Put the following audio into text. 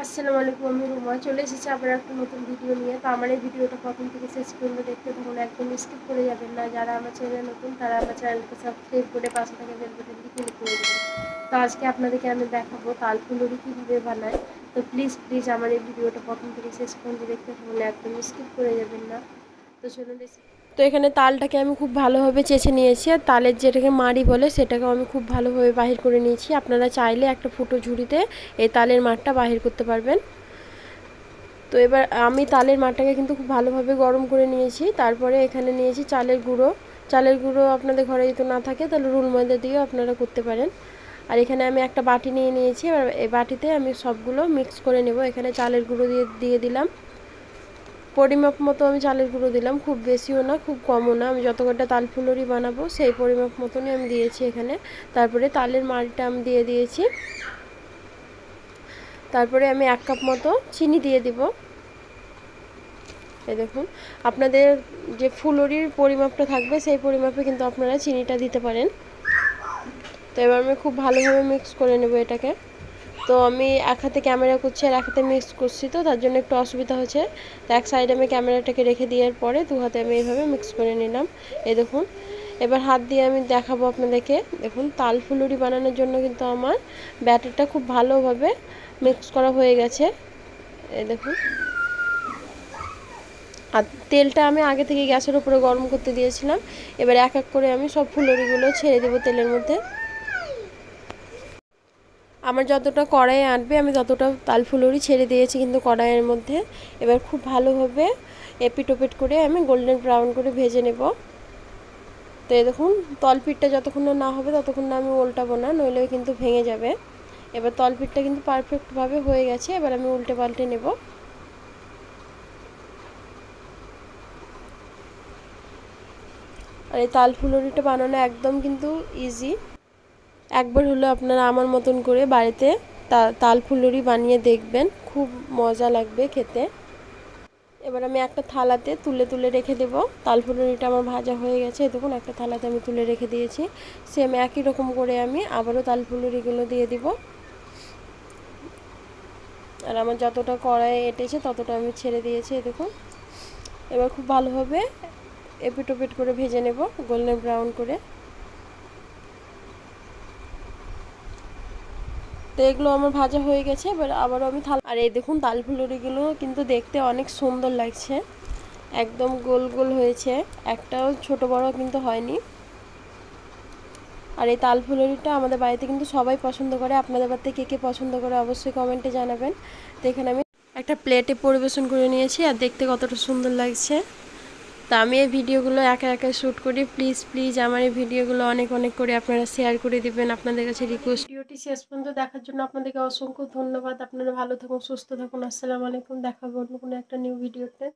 আসসালামু আলাইকুম, আমি রুমা চলে এসেছি আবার একটা নতুন ভিডিও নিয়ে। তো আমার এই ভিডিওটা প্রথম থেকে শেষ পর্যন্ত দেখতে থাকুন, একদম স্কিপ করে যাবেন না। যারা আমার চ্যানেলে নতুন তারা আমার চ্যানেলকে সাবস্ক্রাইব করে পাশে থাকা বেল বাটনটি ক্লিক করে দেবেন। তো আজকে আপনাদেরকে আমি দেখাবো তাল ফুলুরি কীভাবে বানায়। তো প্লিজ আমার এই ভিডিওটা প্রথম থেকে শেষ পর্যন্ত দেখতে থাকুন, একদম স্কিপ করে যাবেন না। তো চলুন। তো এখানে তালটাকে আমি খুব ভালোভাবে চেঁচে নিয়েছি, আর তালের যেটাকে মাড়ি বলে সেটাকেও আমি খুব ভালোভাবে বাহির করে নিয়েছি। আপনারা চাইলে একটা ফুটো ঝুড়িতে এই তালের মাড়টা বাহির করতে পারবেন। তো এবার আমি তালের মাড়টাকে কিন্তু খুব ভালোভাবে গরম করে নিয়েছি। তারপরে এখানে নিয়েছি চালের গুঁড়ো। চালের গুঁড়ো আপনাদের ঘরে যদি না থাকে তাহলে রুল ময়দা দিয়েও আপনারা করতে পারেন। আর এখানে আমি একটা বাটি নিয়ে নিয়েছি, এবার এই বাটিতে আমি সবগুলো মিক্স করে নেব। এখানে চালের গুঁড়ো দিয়ে দিলাম পরিমাপ মতো। আমি চালের গুঁড়ো দিলাম, খুব বেশিও না খুব কমও না। আমি যত কটা তাল ফুলুরি বানাবো সেই পরিমাপ মতনই আমি দিয়েছি এখানে। তারপরে তালের মাড়িটা আমি দিয়ে দিয়েছি। তারপরে আমি 1 কাপ মতো চিনি দিয়ে দিব। এই দেখুন, আপনাদের যে ফুলুরির পরিমাপটা থাকবে সেই পরিমাপে কিন্তু আপনারা চিনিটা দিতে পারেন। তো এবার আমি খুব ভালোভাবে মিক্স করে নেব এটাকে। তো আমি এক হাতে ক্যামেরা করছি আর এক হাতে মিক্স করছি, তো তার জন্য একটু অসুবিধা হচ্ছে। তো এক সাইডে আমি ক্যামেরাটাকে রেখে দেওয়ার পরে 2 হাতে আমি এইভাবে মিক্স করে নিলাম। এই দেখুন, এবার হাত দিয়ে আমি দেখাবো আপনাদেরকে। দেখুন, তাল ফুলুরি বানানোর জন্য কিন্তু আমার ব্যাটারটা খুব ভালোভাবে মিক্স করা হয়ে গেছে। এই দেখুন, আর তেলটা আমি আগে থেকে গ্যাসের উপরে গরম করতে দিয়েছিলাম। এবার এক এক করে আমি সব ফুলুরিগুলো ছেড়ে দেবো তেলের মধ্যে। আমার যতটা কড়াইয়ে আনবে আমি ততটা তাল ফুলুরি ছেড়ে দিয়েছি কিন্তু কড়াইয়ের মধ্যে। এবার খুব ভালোভাবে এপিট ওপিট করে আমি গোল্ডেন ব্রাউন করে ভেজে নেব। তো এই দেখুন, তলপিঠটা যতক্ষণ না হবে ততক্ষণ না আমি উল্টাবো না, নইলে কিন্তু ভেঙে যাবে। এবার তলপিঠটা কিন্তু পারফেক্টভাবে হয়ে গেছে, এবার আমি উল্টে পাল্টে নেব। আর এই তাল ফুলুরিটা বানানো একদম কিন্তু ইজি। একবার হলো আপনারা আমার মতন করে বাড়িতে তাল ফুলুরি বানিয়ে দেখবেন, খুব মজা লাগবে খেতে। এবার আমি একটা থালাতে তুলে রেখে দেব। তাল ফুলুরিটা আমার ভাজা হয়ে গেছে, দেখুন একটা থালাতে আমি তুলে রেখে দিয়েছি। সেম একই রকম করে আমি আবারও তাল ফুলুরিগুলো দিয়ে দিব। আর আমার যতটা কড়াইয়ে এঁটেছে ততটা আমি ছেড়ে দিয়েছি, দেখুন। এবার খুব ভালোভাবে এপিট ওপিট করে ভেজে নেব গোল্ডেন ব্রাউন করে। তো এগুলো আমার ভাজা হয়ে গেছে। এবার আবারও আমি আর এই দেখুন, তাল ফুলুরিগুলো কিন্তু দেখতে অনেক সুন্দর লাগছে, একদম গোল গোল হয়েছে, একটাও ছোট বড় কিন্তু হয়নি। আর এই তাল ফুলুরিটা আমাদের বাড়িতে কিন্তু সবাই পছন্দ করে। আপনাদের বাড়িতে কে কে পছন্দ করে অবশ্যই কমেন্টে জানাবেন। তো এখানে আমি একটা প্লেটে পরিবেশন করে নিয়েছি, আর দেখতে কতটা সুন্দর লাগছে। তা আমি এই ভিডিওগুলো একা একা শ্যুট করি। প্লিজ আমার এই ভিডিওগুলো অনেক করে আপনারা শেয়ার করে দিবেন, আপনাদের কাছে রিকোয়েস্ট। ভিডিওটি শেষ পর্যন্ত দেখার জন্য আপনাদেরকে অসংখ্য ধন্যবাদ। আপনারা ভালো থাকুন, সুস্থ থাকুন। আসসালামু আলাইকুম, দেখা হবে অন্য কোনো একটা নিউ ভিডিওতে।